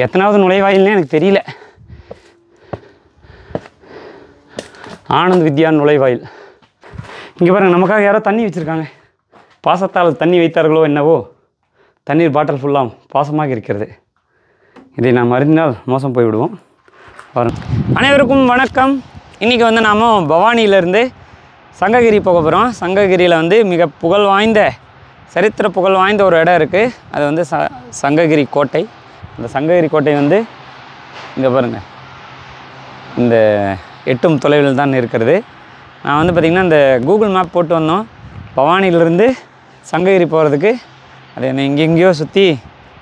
எத்தனாவது நுழைவாயில்னே எனக்கு தெரியல. ஆனந்த் வித்யா நுழைவாயில். இங்கே பாருங்கள், நமக்காக யாரோ தண்ணி வச்சுருக்காங்க. பாசத்தால் தண்ணி வைத்தார்களோ என்னவோ, தண்ணீர் பாட்டில் ஃபுல்லாக பாசமாக இருக்கிறது. இதை நாம் அறிந்தால் மோசம் போய்விடுவோம். பாருங்கள். அனைவருக்கும் வணக்கம். இன்றைக்கி வந்து நாம் பவானியிலேருந்து சங்ககிரி போக போகிறோம். சங்ககிரியில் வந்து மிக புகழ் வாய்ந்த, சரித்திர புகழ் வாய்ந்த ஒரு இடம் இருக்குது. அது வந்து சங்ககிரி கோட்டை. அந்த சங்ககிரி கோட்டை வந்து இங்கே பாருங்கள், இந்த எட்டும் தொலைவில் தான் இருக்கிறது. நான் வந்து பார்த்திங்கன்னா இந்த கூகுள் மேப் போட்டு வந்தோம். பவானியிலேருந்து சங்ககிரி போகிறதுக்கு அது என்னை எங்கெங்கேயோ சுற்றி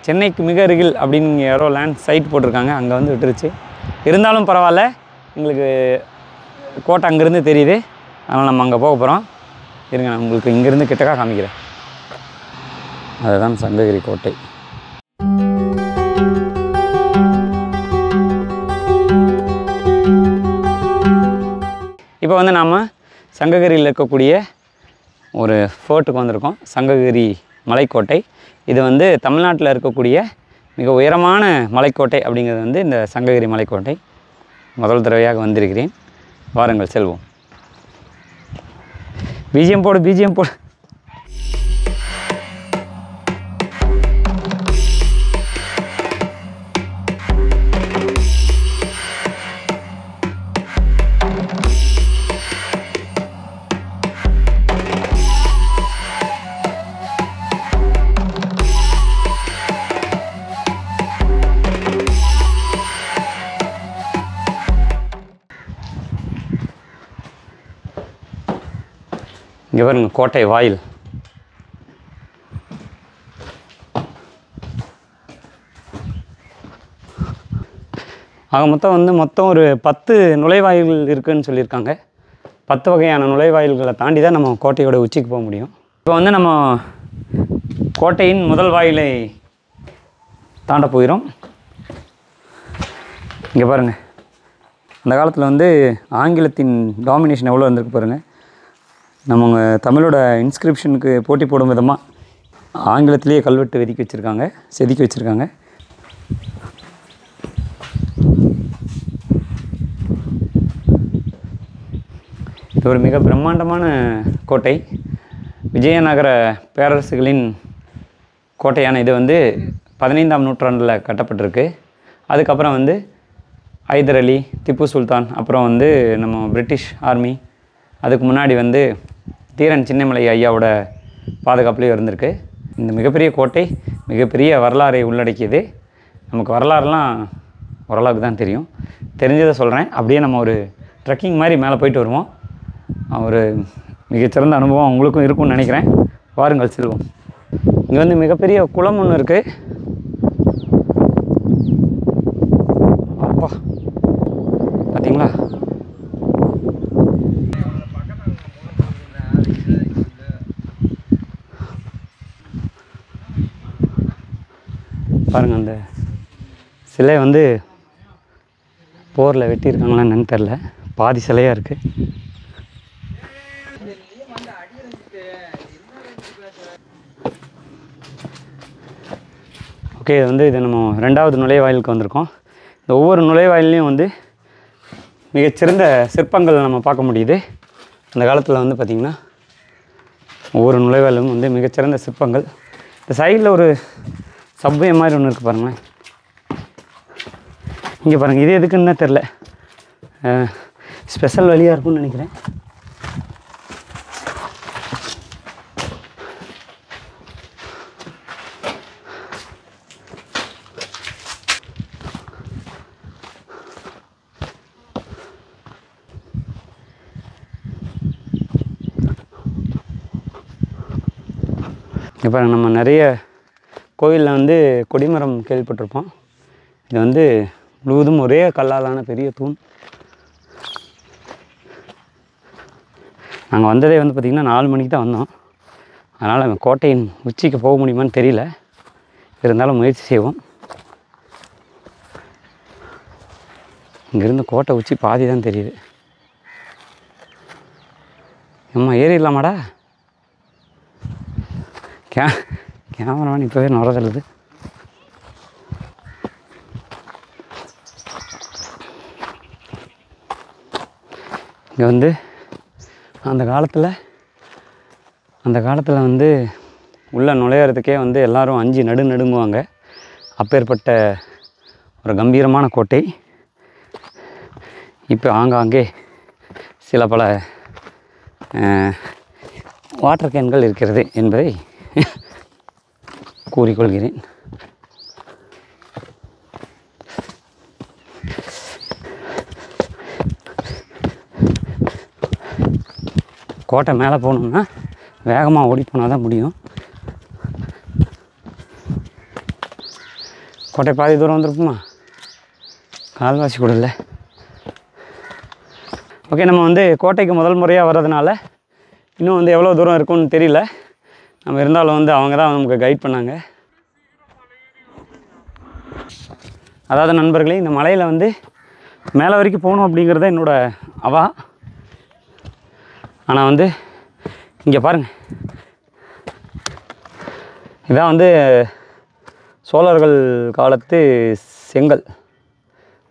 சென்னைக்கு மிக அருகில் அப்படின்னு இங்கே யாரோ லேண்ட் சைட் போட்டிருக்காங்க, அங்கே வந்து விட்டுருச்சு. இருந்தாலும் பரவாயில்ல, எங்களுக்கு கோட்டை அங்கேருந்து தெரியுது. அதனால் நம்ம அங்கே போக போகிறோம். இருங்க, நான் உங்களுக்கு இங்கேருந்து கிட்டக்கா காமிக்கிறேன். அதுதான் சங்ககிரி கோட்டை. இப்போ வந்து நாம் சங்ககிரியில் இருக்கக்கூடிய ஒரு ஃபோர்ட்டுக்கு வந்திருக்கோம். சங்ககிரி மலைக்கோட்டை. இது வந்து தமிழ்நாட்டில் இருக்கக்கூடிய மிக உயரமான மலைக்கோட்டை அப்படிங்கிறது வந்து இந்த சங்ககிரி மலைக்கோட்டை. முதல் தடவையாக வந்திருக்கிறேன். வாருங்கள் செல்வோம். பிஜிஎம் போடு, பிஜிஎம் போடு. இங்கே பாருங்க, கோட்டை வாயில். ஆக மொத்தம் ஒரு 10 நுழைவாயில்கள் இருக்குதுன்னு சொல்லியிருக்காங்க. 10 வகையான நுழைவாயில்களை தாண்டி தான் நம்ம கோட்டையோட உச்சிக்கு போக முடியும். இப்போ வந்து நம்ம கோட்டையின் முதல் வாயிலை தாண்ட போகிறோம். இங்கே பாருங்கள், அந்த காலத்தில் வந்து ஆங்கிலத்தின் டாமினேஷன் எவ்வளோ இருந்திருக்கு பாருங்கள். நம்ம தமிழோட இன்ஸ்கிரிப்ஷனுக்கு போட்டி போடும் விதமாக ஆங்கிலத்திலேயே கல்வெட்டு செதுக்கி வச்சுருக்காங்க. இது ஒரு மிக பிரம்மாண்டமான கோட்டை. விஜயநகர பேரரசுகளின் கோட்டையான இது வந்து 15ஆம் நூற்றாண்டில் கட்டப்பட்டிருக்கு. அதுக்கப்புறம் வந்து ஹைதர் அலி, திப்பு சுல்தான், அப்புறம் வந்து நம்ம பிரிட்டிஷ் ஆர்மி, அதுக்கு முன்னாடி வந்து தீரன் சின்னமலை ஐயாவோட பாதுகாப்புலேயும் இருந்திருக்கு. இந்த மிகப்பெரிய கோட்டை மிகப்பெரிய வரலாறை உள்ளடக்கியது. நமக்கு வரலாறுலாம் ஓரளவுக்கு தான் தெரியும். தெரிஞ்சதை சொல்கிறேன். அப்படியே நம்ம ஒரு ட்ரெக்கிங் மாதிரி மேலே போயிட்டு வருவோம். ஒரு மிகச்சிறந்த அனுபவம் உங்களுக்கும் இருக்கும்னு நினைக்கிறேன். வாருங்கள் செல்வோம். இங்கே வந்து மிகப்பெரிய குளம் ஒன்று இருக்குது. அப்பா பார்த்தீங்களா? பாருங்கள், அந்த சிலை வந்து போரில் வெட்டியிருக்காங்களா என்னன்னு தெரில. பாதி சிலையாக இருக்குது. ஓகே, இது நம்ம 2வது நுழைவாயிலுக்கு வந்திருக்கோம். இந்த ஒவ்வொரு நுழைவாயிலையும் வந்து மிகச்சிறந்த சிற்பங்கள் நம்ம பார்க்க முடியுது. அந்த காலத்தில் வந்து பார்த்திங்கன்னா ஒவ்வொரு நுழைவாயிலும் வந்து மிகச்சிறந்த சிற்பங்கள். இந்த சைடில் ஒரு சப்வே மாதிரி ஒன்று இருக்குது பாருங்களேன். இங்கே பாருங்கள், இது எதுக்குன்னு தான் தெரில. ஸ்பெஷல் வழியாக இருக்கும்னு நினைக்கிறேன். இப்போ நம்ம நிறைய கோயிலில் வந்து கொடிமரம் கேள்விப்பட்டிருப்போம். இது வந்து முழுவதும் ஒரே கல்லாலான பெரிய தூண். நாங்கள் வந்ததே வந்து பார்த்திங்கன்னா 4 மணிக்கு தான் வந்தோம். அதனால் கோட்டையின் உச்சிக்கு போக முடியுமான்னு தெரியல. இருந்தாலும் முயற்சி செய்வோம். இங்கேருந்து கோட்டை உச்சி பாதி தான் தெரியுது. அம்மா ஏறிடலாமாடா? கேமராமேன் இப்போவே நுரதல்லுது. இங்கே வந்து அந்த காலத்தில் வந்து உள்ளே நுழையிறதுக்கே வந்து எல்லோரும் அஞ்சு நடுங்குவாங்க. அப்பேற்பட்ட ஒரு கம்பீரமான கோட்டை இப்போ ஆங்காங்கே சில பல வாட்டர் கேன்கள் இருக்கிறது என்பதை கூறிக்கொள்கிறேன். கோட்டை மேலே போகணுன்னா வேகமாக ஓடி போனால் தான் முடியும். கோட்டை பாதி தூரம் வந்துருக்குமா? கால்வாசி கூட இல்லை. ஓகே, நம்ம வந்து கோட்டைக்கு முதல் முறையாக வர்றதுனால இன்னும் வந்து எவ்வளோ தூரம் இருக்குன்னு தெரியல. நம்ம இருந்தாலும் வந்து அவங்க தான் நமக்கு கைட் பண்ணாங்க. அதாவது நண்பர்களே, இந்த மலையில் வந்து மேலே வரைக்கும் போகணும் அப்படிங்கிறத என்னோடய அவா. ஆனால் வந்து இங்கே பாருங்கள், இதான் வந்து சோழர்கள் காலத்து செங்கல்.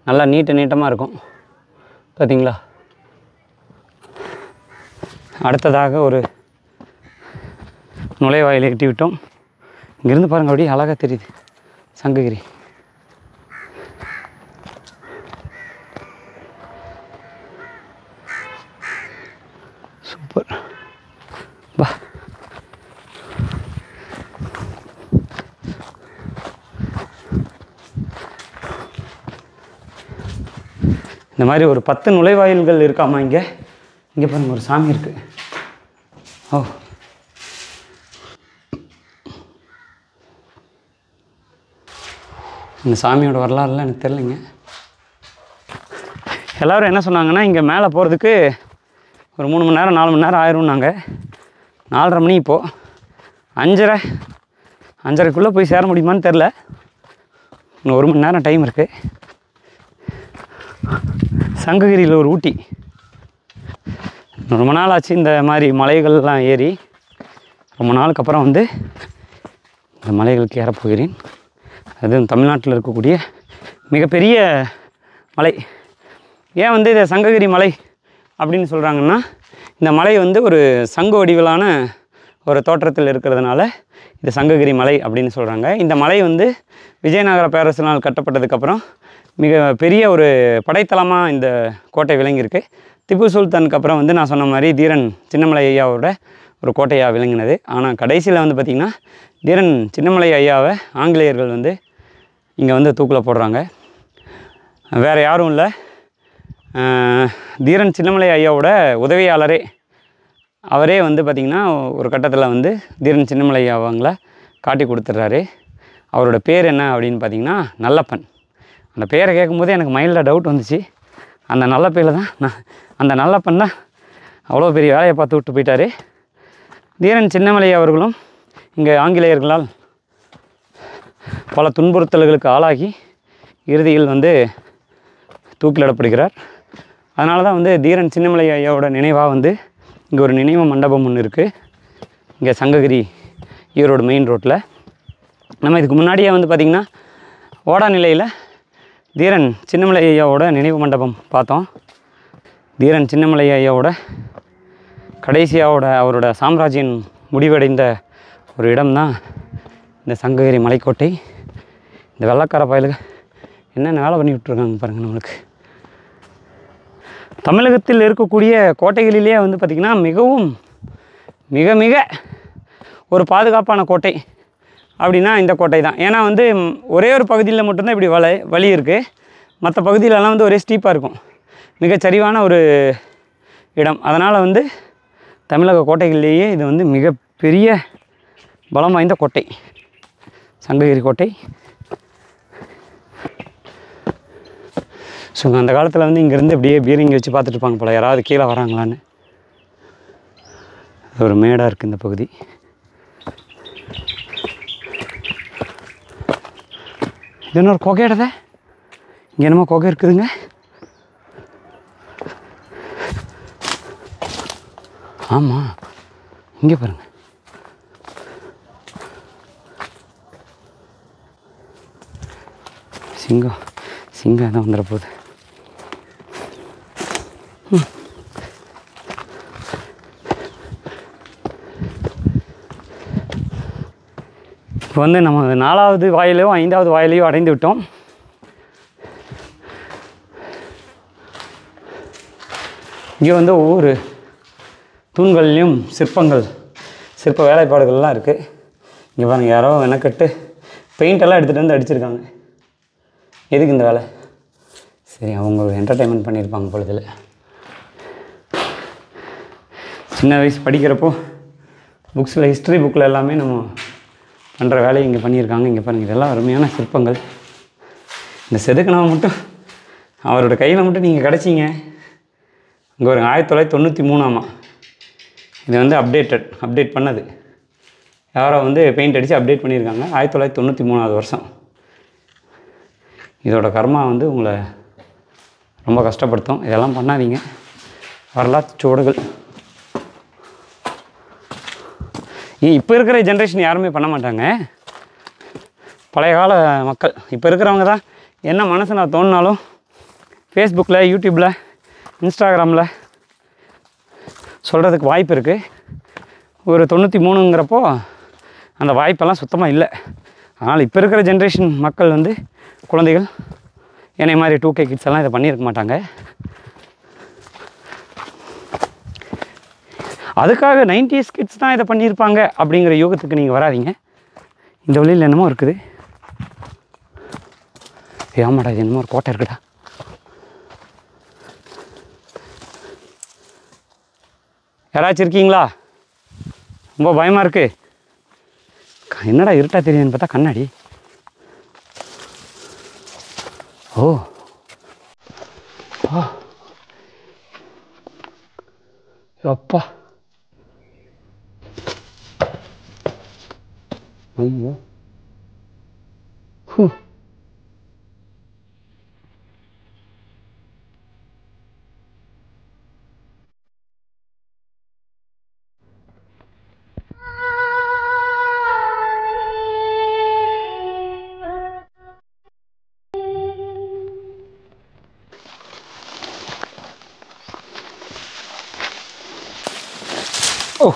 நல்லா நீட்டமாக இருக்கும் பார்த்தீங்களா. அடுத்ததாக ஒரு நுழைவாயிலை எட்டி விட்டோம். இங்கேருந்து பாருங்கள், அப்படியே அழகாக தெரியுது சங்ககிரி. சூப்பர். வா, இந்த மாதிரி ஒரு 10 நுழைவாயில்கள் இருக்காமா இங்கே. இங்கே பாருங்கள், ஒரு சாமி இருக்குது. ஓ, இந்த சாமியோட வரலாறுலாம் எனக்கு தெரியலைங்க. எல்லோரும் என்ன சொன்னாங்கன்னா, இங்கே மேலே போகிறதுக்கு ஒரு 3 மணி நேரம் 4 மணி நேரம் ஆயிரும்னாங்க. 4:30 மணி இப்போது. 5:30 போய் சேர முடியுமான்னு தெரில. இன்னும் 1 மணி நேரம் டைம் இருக்குது. சங்ககிரியில் ஒரு ஊட்டி. ரொம்ப நாள் ஆச்சு இந்த மாதிரி மலைகள்லாம் ஏறி. ரொம்ப நாளுக்கு அப்புறம் வந்து இந்த மலைகளுக்கு ஏறப்போகிறேன். அதுவும் தமிழ்நாட்டில் இருக்கக்கூடிய மிகப்பெரிய மலை. ஏன் வந்து இதை சங்ககிரி மலை அப்படின்னு சொல்கிறாங்கன்னா, இந்த மலை வந்து ஒரு சங்கு வடிவிலான ஒரு தோற்றத்தில் இருக்கிறதுனால இது சங்ககிரி மலை அப்படின்னு சொல்கிறாங்க. இந்த மலை வந்து விஜயநகர பேரரசினால் கட்டப்பட்டதுக்கப்புறம் மிக பெரிய ஒரு படைத்தளமாக இந்த கோட்டை விளங்கியிருக்கு. திப்பு சுல்தானுக்கு அப்புறம் வந்து நான் சொன்ன மாதிரி தீரன் சின்னமலை ஐயாவோட ஒரு கோட்டையாக விளங்கினது. ஆனால் கடைசியில் வந்து பார்த்திங்கன்னா தீரன் சின்னமலை ஐயாவை ஆங்கிலேயர்கள் வந்து இங்கே வந்து தூக்கில் போடுறாங்க. வேறு யாரும் இல்லை, தீரன் சின்னமலை ஐயாவோட உதவியாளரே அவரே வந்து பார்த்திங்கன்னா ஒரு கட்டத்தில் வந்து தீரன் சின்னமலை ஐயா அவங்கள காட்டி கொடுத்துட்றாரு. அவரோட பேர் என்ன அப்படின்னு பார்த்திங்கன்னா நல்லப்பன். அந்த பேரை கேட்கும்போதே எனக்கு மைண்டில் டவுட் வந்துச்சு. அந்த நல்ல பேரில் தான் அந்த நல்லப்பன் தான் அவ்வளோ பெரிய வேலையை பார்த்து விட்டு போயிட்டார். தீரன் சின்னமலை அவர்களும் இங்கே ஆங்கிலேயர்களால் பல துன்புறுத்தல்களுக்கு ஆளாகி இறுதியில் வந்து தூக்கிலிடப்படுகிறார். அதனால தான் வந்து தீரன் சின்னமலை ஐயாவோட நினைவாக வந்து இங்கே ஒரு நினைவு மண்டபம் ஒன்று இருக்குது. இங்கே சங்ககிரி ஈரோடு மெயின் ரோட்டில். நம்ம இதுக்கு முன்னாடியே வந்து பார்த்திங்கன்னா ஓடா நிலையில் தீரன் சின்னமலை ஐயாவோட நினைவு மண்டபம் பார்த்தோம். தீரன் சின்னமலை ஐயாவோட கடைசியாவோட அவரோட சாம்ராஜ்யம் முடிவடைந்த ஒரு இடம்தான் இந்த சங்ககிரி மலைக்கோட்டை. இந்த வெள்ளக்கார பயலுக்கு என்னென்ன வேலை பண்ணி விட்டுருக்காங்க பாருங்கள். நம்மளுக்கு தமிழகத்தில் இருக்கக்கூடிய கோட்டைகளிலே வந்து பார்த்திங்கன்னா மிகவும் மிக மிக ஒரு பாதுகாப்பான கோட்டை அப்படின்னா இந்த கோட்டை தான். ஏன்னா வந்து ஒரே ஒரு பகுதியில் மட்டும்தான் இப்படி வழி இருக்குது. மற்ற பகுதியிலலாம் வந்து ஒரே ஸ்டீப்பாக இருக்கும், மிகச்சரிவான ஒரு இடம். அதனால் வந்து தமிழக கோட்டைகளிலேயே இது வந்து மிகப்பெரிய பலம் வாய்ந்த கோட்டை சங்ககிரி கோட்டை. ஸோ அந்த காலத்தில் வந்து இங்கேருந்து அப்படியே பீரிங்கி வச்சு பார்த்துட்டு இருப்பாங்க போல், யாராவது கீழே வராங்களான்னு. ஒரு மேடாக இருக்குது இந்த பகுதி. இது இன்னொரு கொகை இடத, இங்கே என்னமோ கொகை இருக்குதுங்க. ஆமாம், இங்கே பாருங்கள். சிங்கம் தான் வந்துட போகுது. வந்து நம்ம 4வது வாயிலையோ 5வது வாயிலையோ அடைந்து விட்டோம். இங்கே வந்து ஒவ்வொரு தூண்கள்லேயும் சிற்ப வேலைப்பாடுகள்லாம் இருக்குது. இங்கே பாருங்கள், யாரோ வெனக்கட்டு பெயிண்டெல்லாம் எடுத்துகிட்டு வந்து அடிச்சிருக்காங்க. எதுக்கு இந்த வேலை? சரி, அவங்க என்டர்டெயின்மெண்ட் பண்ணியிருப்பாங்க பொழுதில். சின்ன வயசு படிக்கிறப்போ புக்ஸில், ஹிஸ்ட்ரி புக்கில் எல்லாமே நம்ம பண்ணுற வேலையை இங்கே பண்ணியிருக்காங்க. இங்கே பாருங்கள், இதெல்லாம் அருமையான சிற்பங்கள். இந்த செதுக்கினவ மட்டும், அவரோட கையில் மட்டும் நீங்கள் கிடச்சிங்க. இங்கே ஒரு 1993 இது வந்து அப்டேட் பண்ணது. யாரோ வந்து பெயிண்ட் அடித்து அப்டேட் பண்ணியிருக்காங்க. 1993 வருஷம். இதோட கர்மா வந்து உங்களை ரொம்ப கஷ்டப்படுத்தும். இதெல்லாம் பண்ணாதீங்க. வரலாற்று சுவடுகள். இப்போ இருக்கிற ஜென்ரேஷன் யாருமே பண்ண மாட்டாங்க. பழைய கால மக்கள். இப்போ இருக்கிறவங்க தான் என்ன மனசில் தோணுனாலும் ஃபேஸ்புக்கில், யூடியூப்பில், இன்ஸ்டாகிராமில் சொல்கிறதுக்கு வாய்ப்பு இருக்குது. ஒரு 93ங்கிறப்போ அந்த வாய்ப்பெல்லாம் சுத்தமாக இல்லை. அதனால் இப்போ இருக்கிற ஜென்ரேஷன் மக்கள் வந்து, குழந்தைகள், என்னை மாதிரி 2K கிட்ஸ் எல்லாம் இதை பண்ணியிருக்க மாட்டாங்க. அதுக்காக 90s கிட்ஸ் தான் இதை பண்ணியிருப்பாங்க அப்படிங்கிற யோகத்துக்கு நீங்கள் வராதிங்க. இந்த வழியில் என்னமோ இருக்குது. ஆமாடா, இது என்னமோ ஒரு கோட்டை இருக்குடா. யாராச்சும் இருக்கீங்களா? ரொம்ப பயமாக இருக்குது. என்னடா இருட்டா தெரியுதுன்னு பார்த்தா கண்ணாடி. ஓ அப்பா, ஐயோ, ஓ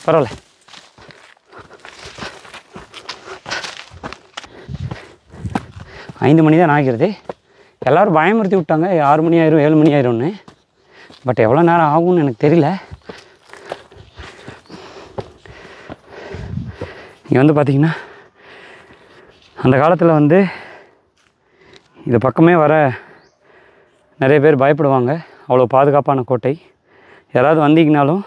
பரவாயில்ல. ஐந்து மணி தான் ஆகிறது. எல்லோரும் பயமுறுத்தி விட்டாங்க, 6 மணி ஆயிரும், 7 மணி ஆயிரும்னு. பட் எவ்வளோ நேரம் ஆகும்னு எனக்கு தெரியல. இங்கே வந்து பார்த்திங்கன்னா, அந்த காலத்தில் வந்து இது பக்கமே வர நிறைய பேர் பயப்படுவாங்க. அவ்வளோ பாதுகாப்பான கோட்டை. யாராவது வந்தீங்கனாலும்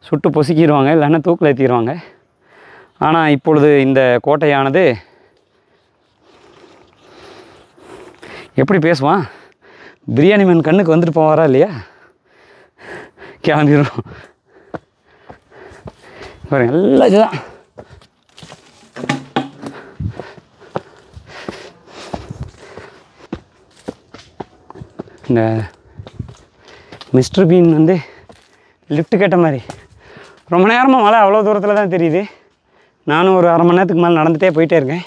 சுட்டு பொசுக்கிடுவாங்க, இல்லைன்னா தூக்கில் ஏற்றிடுவாங்க. ஆனால் இப்பொழுது இந்த கோட்டையானது எப்படி பேசுவான், பிரியாணி மேன் கண்ணுக்கு வந்துட்டு போவாரா இல்லையா, கிளம்பிடும். எல்லாம் இதுதான். இந்த மிஸ்டர் பீன் வந்து லிஃப்ட் கேட்ட மாதிரி ரொம்ப நேரமாக மழை அவ்வளோ தூரத்தில் தான் தெரியுது. நானும் ஒரு 1/2 மணி நேரத்துக்கு மேலே நடந்துகிட்டே போயிட்டே இருக்கேன்.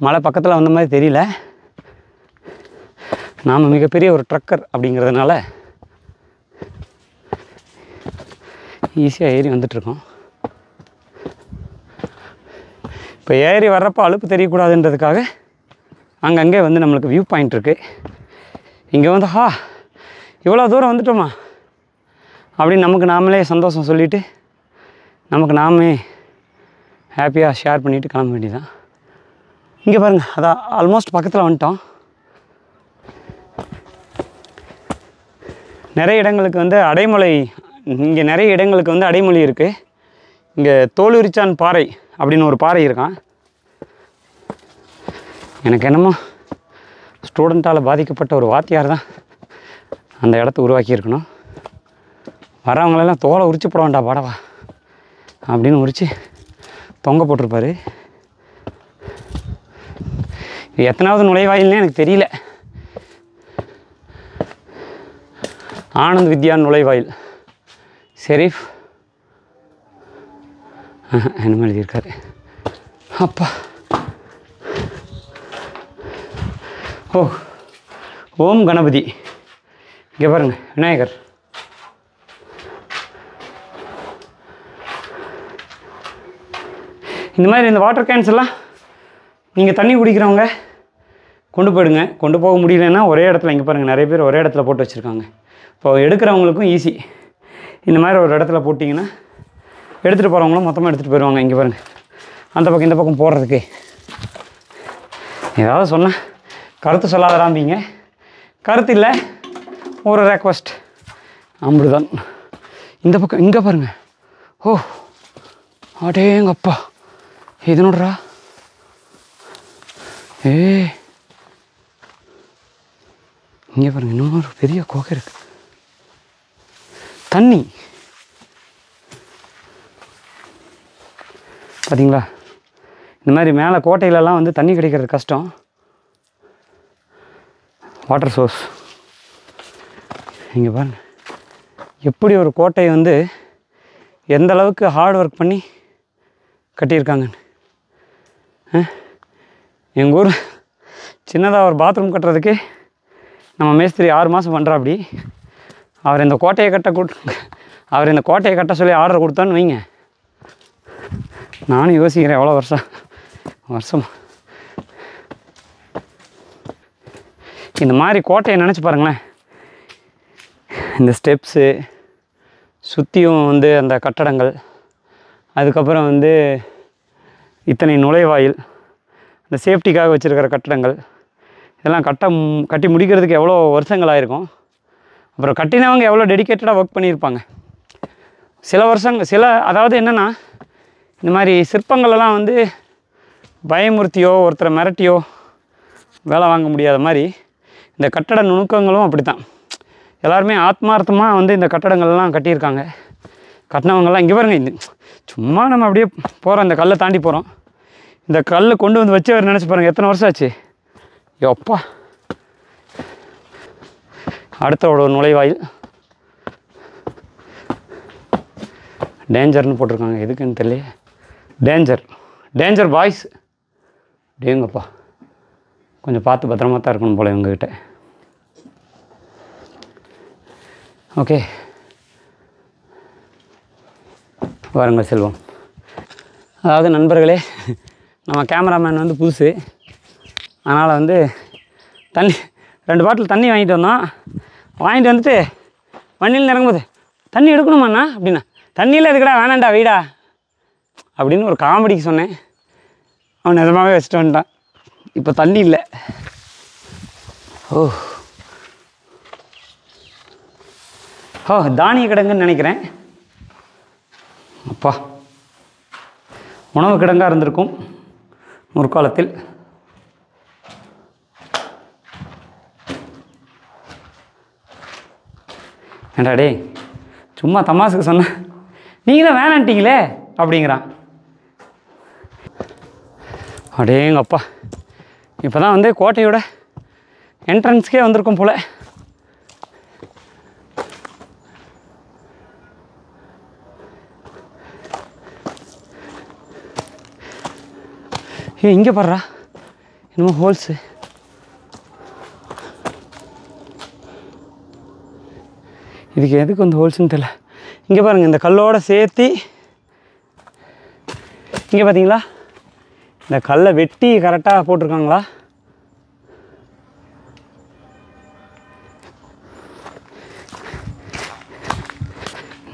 மழை பக்கத்தில் வந்த மாதிரி தெரியல. நாம் மிகப்பெரிய ஒரு ட்ரக்கர் அப்படிங்கிறதுனால ஈஸியாக ஏறி வந்துட்டுருக்கோம். இப்போ ஏறி வர்றப்போ அலுப்பு தெரியக்கூடாதுன்றதுக்காக அங்கங்கே வந்து நம்மளுக்கு வியூ பாயிண்ட் இருக்குது. இங்கே வந்து இவ்வளோ தூரம் வந்துட்டோமா அப்படின்னு நமக்கு நாமளே சந்தோஷம் சொல்லிவிட்டு, நமக்கு நாமே ஹாப்பியாக ஷேர் பண்ணிவிட்டு கிளம்ப வேண்டியதான். இங்கே பாருங்கள், அதான் ஆல்மோஸ்ட் பக்கத்தில் வந்துட்டோம். நிறைய இடங்களுக்கு வந்து அடைமொழி, இங்கே நிறைய இடங்களுக்கு வந்து அடைமொழி இருக்குது. இங்கே தோலுரிச்சான் பாறை அப்படின்னு ஒரு பாறை இருக்கான். எனக்கு என்னமோ ஸ்டூடெண்ட்டால் பாதிக்கப்பட்ட ஒரு வாத்தியார் தான் அந்த இடத்த உருவாக்கியிருக்கணும். வரவங்களெல்லாம் தோலை உரிச்சு போட வேண்டாம் பாடவா அப்படின்னு உரித்து தொங்க போட்டிருப்பார். இது எத்தனாவது நுழைவாயில்னே எனக்கு தெரியல. ஆனந்த் வித்யா நுழைவாயில், ஷெரீஃப் என்ன எழுதியிருக்காரு. அப்பா, ஓம் கணபதி. இங்கே பாருங்கள், விநாயகர். இந்த மாதிரி இந்த வாட்டர் கேன்ஸ் எல்லாம் நீங்கள் தண்ணி குடிக்கிறவங்க கொண்டு போயிடுங்க. கொண்டு போக முடியலன்னா ஒரே இடத்துல, இங்கே பாருங்கள் நிறைய பேர் ஒரே இடத்துல போட்டு வச்சுருக்காங்க. இப்போ எடுக்கிறவங்களுக்கும் ஈஸி. இந்த மாதிரி ஒரு இடத்துல போட்டிங்கன்னா எடுத்துகிட்டு போகிறவங்களும் மொத்தமாக எடுத்துகிட்டு போயிடுவாங்க. இங்கே பாருங்கள், அந்த பக்கம் இந்த பக்கம் போடுறதுக்கு. ஏதாவது சொன்னால் கருத்து சொல்லாதராம்பிங்க. கருத்து இல்லை, ஒரு ரெக்வஸ்ட் அம்புடுதான். இந்த பக்கம் இங்கே பாருங்கள். ஓ அடேங்கப்பா, இது நோடுறா. இங்கே பாருங்கள், இன்னொரு பெரிய குகை இருக்கு. தண்ணி பார்த்தீங்களா? இந்த மாதிரி மேலே கோட்டையிலலாம் வந்து தண்ணி கிடைக்கிறது கஷ்டம். வாட்டர் சோர்ஸ் இங்கே பாருங்கள். எப்படி ஒரு கோட்டையை வந்து எந்த அளவுக்கு ஹார்ட் ஒர்க் பண்ணி கட்டியிருக்காங்கன்னு. எங்கள் ஊர் சின்னதாக ஒரு பாத்ரூம் கட்டுறதுக்கு நம்ம மேஸ்திரி 6 மாதம் பண்ணுறா. அப்படி அவர் இந்த கோட்டையை கட்ட சொல்லி ஆர்டர் கொடுத்தான்னு வைங்க. நானும் யோசிக்கிறேன் எவ்வளோ வருஷம் இந்த மாதிரி கோட்டையை நினச்சி பாருங்களேன். இந்த ஸ்டெப்ஸு சுற்றியும் வந்து அந்த கட்டடங்கள், அதுக்கப்புறம் வந்து இத்தனை நுழைவாயில், இந்த சேஃப்டிக்காக வச்சுருக்கிற கட்டடங்கள், இதெல்லாம் கட்டி முடிக்கிறதுக்கு எவ்வளோ வருஷங்கள் ஆயிருக்கும். அப்புறம் கட்டினவங்க எவ்வளோ டெடிக்கேட்டடாக ஒர்க் பண்ணியிருப்பாங்க. அதாவது என்னென்னா, இந்த மாதிரி சிற்பங்களெல்லாம் வந்து பயமுறுத்தியோ ஒருத்தரை மிரட்டியோ வேலை வாங்க முடியாத மாதிரி இந்த கட்டட நுணுக்கங்களும் அப்படி தான். எல்லாருமே ஆத்மார்த்தமாக வந்து இந்த கட்டடங்கள்லாம் கட்டியிருக்காங்க. கட்டினவங்கெல்லாம் இங்கே பாருங்கள். இந்த சும்மா நம்ம அப்படியே போகிறோம், இந்த கல்லை தாண்டி போகிறோம். இந்த கல்லை கொண்டு வந்து வச்சவர் நினச்சி பாருங்கள், எத்தனை வருஷம் ஆச்சு. எப்பா, அடுத்த ஒரு நுழைவாயில் டேஞ்சர்னு போட்டிருக்காங்க. எதுக்குன்னு தெரியல. Danger boys. டேங்கப்பா, கொஞ்சம் பார்த்து பத்திரமா தான் இருக்கணும் போல இவங்ககிட்ட. ஓகே, வாருங்கள் செல்வம். அதாவது நண்பர்களே, நம்ம கேமராமேன் வந்து புதுசு, அதனால் வந்து 2 பாட்டில் தண்ணி வாங்கிட்டு வந்தோம். வாங்கிட்டு வந்துட்டு வண்டியில் இறங்கும்போது தண்ணி எடுக்கணுமாண்ணா அப்படின்னா, தண்ணியில் எதுக்கடா, வேணாண்டா வீடா அப்படின்னு ஒரு காமெடிக்கு சொன்னேன். அவன் நிஜமாகவே வச்சுட்டு வந்துட்டான். இப்போ தண்ணி இல்லை. தானிய கிடங்குன்னு நினைக்கிறேன். அப்பா, உணவு கிடங்காக இருந்திருக்கும் முற்காலத்தில். ஏண்டா டே, சும்மா தமாசுக்கு சொன்ன, நீங்கள் தான் வேணான்ட்டீங்களே அப்படிங்கிறான். அடேங்கப்பா, இப்போ தான் வந்து கோட்டையோட என்ட்ரன்ஸ்க்கே வந்திருக்கும் போல். இங்கே பாடுறா, என்னமோ ஹோல்ஸு. இதுக்கு எதுக்கு வந்து ஹோல்ஸுன்னு தெரியல. இங்கே பாருங்கள், இந்த கல்லோடு சேர்த்து இங்கே பார்த்தீங்களா, இந்த கல்லை வெட்டி கரெக்டாக போட்டிருக்காங்களா.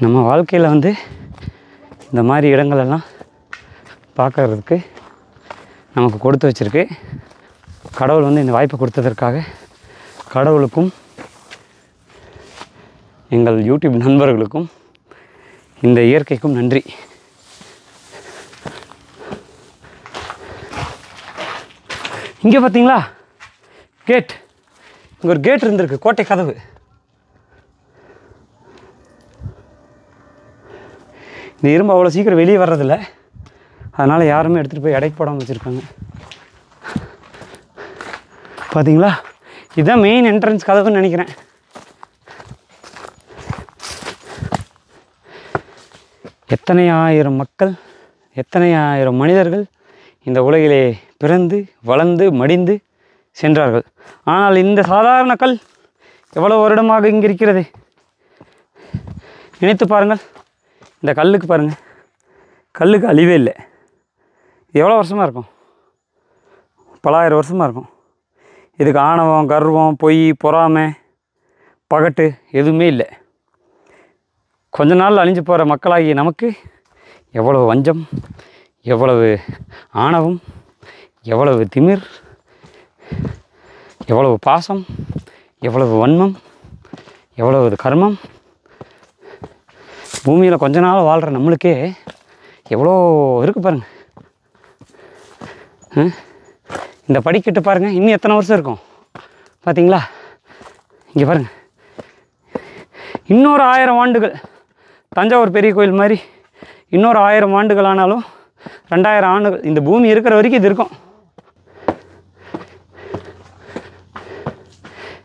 நம்ம வாழ்க்கையில் வந்து இந்த மாதிரி இடங்களெல்லாம் பார்க்கறதுக்கு நமக்கு கொடுத்து வச்சுருக்கு கடவுள். வந்து இந்த வாய்ப்பை கொடுத்ததற்காக கடவுளுக்கும் எங்கள் யூடியூப் நண்பர்களுக்கும் இந்த இயற்கைக்கும் நன்றி. இங்கே பார்த்தீங்களா கேட், இங்கே ஒரு கேட் இருந்திருக்கு, கோட்டை கதவு. இந்த இரும்பு அவ்வளோ சீக்கிரம் வெளியே வர்றதில்ல, அதனால் யாருமே எடுத்துகிட்டு போய் எடைக்கு போடாமல் வச்சுருக்காங்க. பார்த்தீங்களா, இதுதான் மெயின் என்ட்ரன்ஸ் கதவுன்னு நினைக்கிறேன். எத்தனை ஆயிரம் மக்கள், எத்தனை ஆயிரம் மனிதர்கள் இந்த உலகிலே பிறந்து வளர்ந்து மடிந்து சென்றார்கள். ஆனால் இந்த சாதாரண கல் எவ்வளோ வருடமாக இங்கே இருக்கிறது நினைத்து பாருங்கள். இந்த கல்லுக்கு பாருங்கள், கல்லுக்கு அழிவே இல்லை. எவ்வளோ வருஷமாக இருக்கும்? பல ஆயிரம் வருஷமாக இருக்கும். இதுக்கு ஆணவம், கர்வம், பொய், பொறாமை, பகட்டு எதுவுமே இல்லை. கொஞ்ச நாள் அழிஞ்சு போகிற மக்களாகிய நமக்கு எவ்வளவு வஞ்சம், எவ்வளவு ஆணவம், எவ்வளவு திமிர், எவ்வளவு பாசம், எவ்வளவு வன்மம், எவ்வளவு கர்மம். பூமியில் கொஞ்ச நாள் வாழ்கிற நம்மளுக்கே எவ்வளோ இருக்குது பாருங்கள். இந்த படிக்கட்டு பாருங்கள், இன்னும் எத்தனை வருஷம் இருக்கும் பார்த்தீங்களா? இங்கே பாருங்கள், இன்னொரு 1000 ஆண்டுகள், தஞ்சாவூர் பெரிய கோயில் மாதிரி இன்னொரு 1000 ஆண்டுகள் ஆனாலும் 2000 ஆண்டுகள் இந்த பூமி இருக்கிற வரைக்கும் இது இருக்கும்.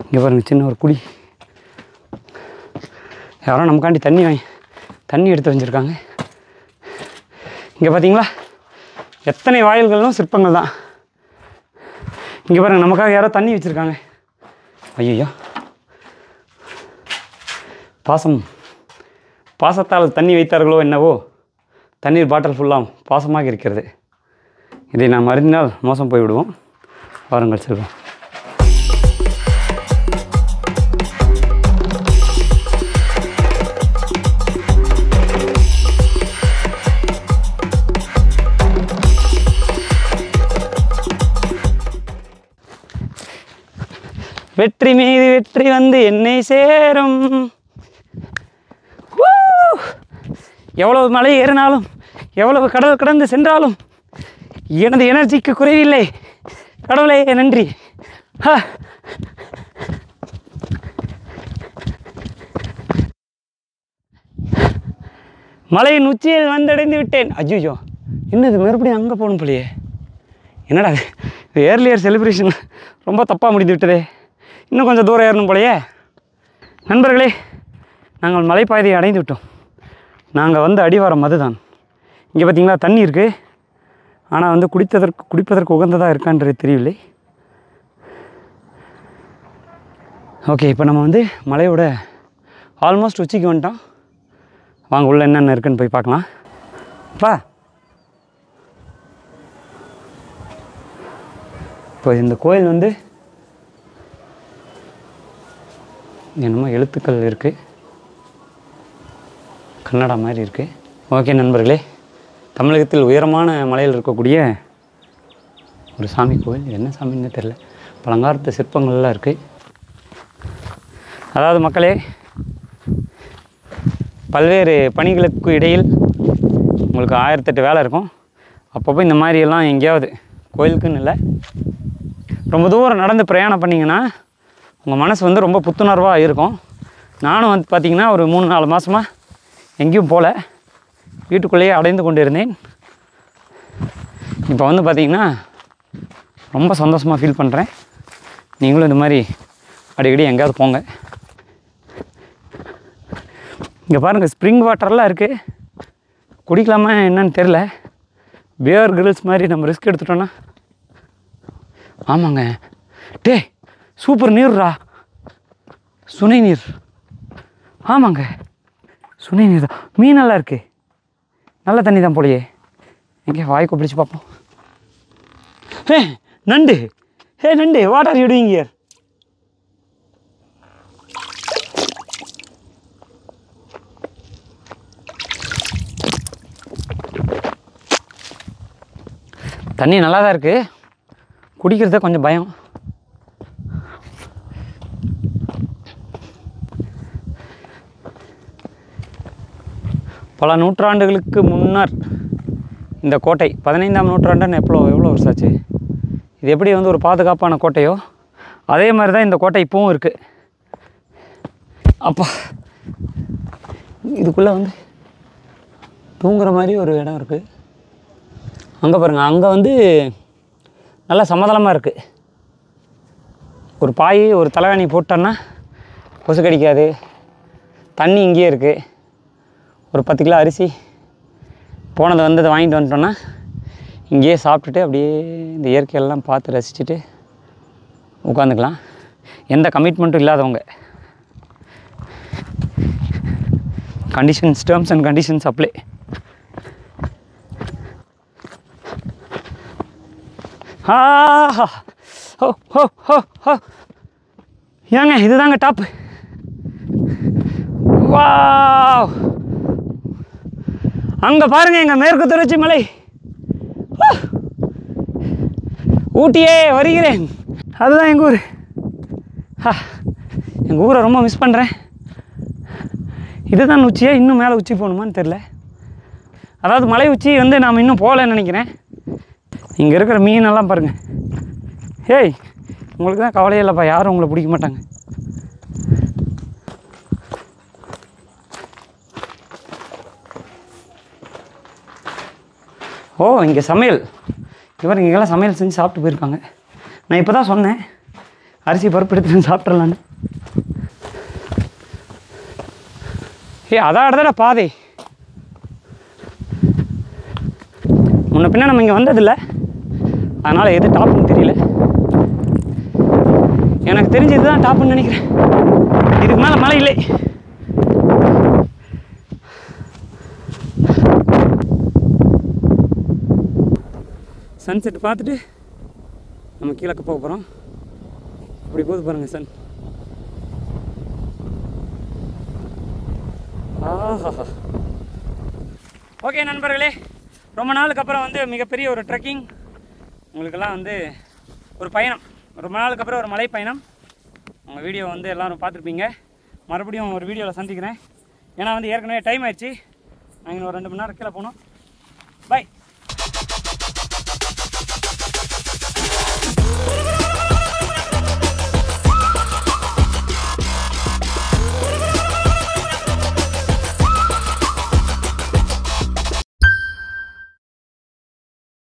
இங்கே பாருங்கள், சின்ன ஒரு குழி, யாரோ நமக்காண்டி தண்ணி எடுத்து வச்சுருக்காங்க. இங்கே பார்த்தீங்களா, எத்தனை வாயில்களும் சிற்பங்கள் தான். இங்கே பாருங்கள், நமக்காக யாரோ தண்ணி வச்சுருக்காங்க. ஐயோ, பாசத்தால் தண்ணி வைத்தார்களோ என்னவோ, தண்ணீர் பாட்டில் ஃபுல்லாக பாசமாக இருக்கிறது. இதை நாம் அறிந்தால் மோசம் போய்விடுவோம். வாருங்கள் செல்வோம். வெற்றி மீது வெற்றி வந்து என்னை சேரும். எவ்வளவு மலை ஏறினாலும், எவ்வளவு கடல் கடந்து சென்றாலும் எனது எனர்ஜிக்கு குறைவில்லை. கடவுளே நன்றி. மலையின் உச்சியில் வந்தடைந்து விட்டேன். அஜ்ஜோ, என்னது மறுபடியும் அங்கே போகணும் போலையே. என்னடா இது ஏர்லியர் செலிப்ரேஷன் ரொம்ப தப்பாக முடிந்து விட்டதே. இன்னும் கொஞ்சம் தூரம் ஏறணும் போலையே. நண்பர்களே, நாங்கள் மலைப்பாதையை அடைந்து விட்டோம். நாங்கள் வந்து அடிவாரம் அதுதான். இங்கே பார்த்தீங்களா, தண்ணி இருக்குது. ஆனால் வந்து குடிப்பதற்கு உகந்ததாக இருக்கான்றது தெரியவில்லை. ஓகே, இப்போ நம்ம வந்து மலையோட ஆல்மோஸ்ட் உச்சிக்கு வந்துட்டோம். வாங்க உள்ள என்னென்ன இருக்குன்னு போய் பார்க்கலாம். இப்போ இந்த கோயில் வந்து என்னமோ எழுத்துக்கள் இருக்குது, கன்னடா மாதிரி இருக்குது. ஓகே நண்பர்களே, தமிழகத்தில் உயரமான மலையில் இருக்கக்கூடிய ஒரு சாமி கோயில். என்ன சாமின்னு தெரில, பழங்காலத்து சிற்பங்கள்லாம் இருக்குது. அதாவது மக்களே, பல்வேறு பணிகளுக்கு இடையில் உங்களுக்கு 1008 வேலை இருக்கும். அப்பப்போ இந்த மாதிரியெல்லாம் எங்கேயாவது, கோயிலுக்குன்னு இல்லை, ரொம்ப தூரம் நடந்து பிரயாணம் பண்ணிங்கன்னா உங்கள் மனசு வந்து ரொம்ப புத்துணர்வாக இருக்கும். நானும் வந்து பார்த்திங்கன்னா ஒரு 3-4 மாதமாக எங்கேயும் போகல, வீட்டுக்குள்ளேயே அடைந்து கொண்டு இருந்தேன். இப்போ வந்து பார்த்திங்கன்னா ரொம்ப சந்தோஷமாக ஃபீல் பண்ணுறேன். நீங்களும் இந்த மாதிரி அடிக்கடி எங்கேயாவது போங்க. இங்கே பாருங்கள், ஸ்ப்ரிங் வாட்டர்லாம் இருக்குது. குடிக்கலாமா என்னன்னு தெரில. பியர் கிரில்ஸ் மாதிரி நம்ம ரிஸ்க் எடுத்துட்டோன்னா. ஆமாங்க, சூப்பர் நீர்ரா, சுனை நீர். ஆமாங்க, சுனை நீர் தான். மீனெல்லாம் இருக்குது, நல்ல தண்ணி தான் போலையே. எங்கே வாய்க்கு பிடிச்சி பார்ப்போம். நண்டு. நண்டு, what are you doing here? தண்ணி நல்லா தான் இருக்குது, குடிக்கிறத கொஞ்சம் பயம். பல நூற்றாண்டுகளுக்கு முன்னர் இந்த கோட்டை, 15ஆம் நூற்றாண்டுன்னு எவ்வளோ வருஷம் ஆச்சு. இது எப்படி வந்து ஒரு பாதுகாப்பான கோட்டையோ அதே மாதிரி தான் இந்த கோட்டை இப்போவும் இருக்குது. அப்பா, இதுக்குள்ளே வந்து தூங்குற மாதிரி ஒரு இடம் இருக்குது. அங்கே பாருங்கள், அங்கே வந்து நல்லா சமதளமாக இருக்குது. ஒரு பாய், ஒரு தலைகாணி போட்டோன்னா கொசு கடிக்காது. தண்ணி இங்கேயே இருக்குது. ஒரு 10 கிலோ அரிசி போனது வந்ததை வாங்கிட்டு வந்துட்டோன்னா இங்கேயே சாப்பிட்டுட்டு அப்படியே இந்த இயற்கையெல்லாம் பார்த்து ரசிச்சுட்டு உட்காந்துக்கலாம். எந்த கமிட்மெண்ட்டும் இல்லாதவங்க. Terms and conditions apply. ஆஹா ஓ ஹோ ஹோ ஹோ ஏங்க இதுதாங்க டாப்பு. வாவ், அங்கே பாருங்கள் எங்கள் மேற்கு தொடர்ச்சி மலை. ஊட்டியே வருகிறேன். அதுதான் எங்கள் ஊர். எங்கள் ஊரை ரொம்ப மிஸ் பண்ணுறேன். இதுதான் உச்சியா, இன்னும் மேலே உச்சி போகணுமான்னு தெரில. அதாவது மலை உச்சி வந்து நாம் இன்னும் போகலன்னு நினைக்கிறேன். இங்கே இருக்கிற மீனெல்லாம் பாருங்கள். ஏய், உங்களுக்கு தான் கவலையே இல்லைப்பா, யாரும் உங்களை பிடிக்க மாட்டாங்க. ஓ, இங்கே சமையல். இவர் இங்கெல்லாம் சமையல் செஞ்சு சாப்பிட்டு போயிருக்காங்க. நான் இப்போ தான் சொன்னேன் அரிசி பருப்பு எடுத்துட்டு சாப்பிட்றலான்னு. அதான் இடத்துல பாதை. முன்ன பின்ன நம்ம இங்கே வந்ததில்லை, அதனால் எது டாப்புன்னு தெரியல. எனக்கு தெரிஞ்சு இதுதான் டாப்புன்னு நினைக்கிறேன். இதுக்கு மேலே மழை இல்லை. சன்செட் பார்த்துட்டு நம்ம கீழே போக போகிறோம். அப்படி போது பாருங்கள் சன். ஆஹா, ஓகே நண்பர்களே, ரொம்ப நாளுக்கு அப்புறம் வந்து மிகப்பெரிய ஒரு ட்ரெக்கிங் உங்களுக்கெல்லாம் வந்து ஒரு பயணம், ரொம்ப நாளுக்கு அப்புறம் ஒரு மலை பயணம். உங்கள் வீடியோ வந்து எல்லோரும் பார்த்துருப்பீங்க. மறுபடியும் ஒரு வீடியோவில் சந்திக்கிறேன். ஏன்னா வந்து ஏற்கனவே டைம் ஆயிடுச்சு. நாங்கள் இன்னும் 2 மணி நேரம் கீழே போகணும். பை.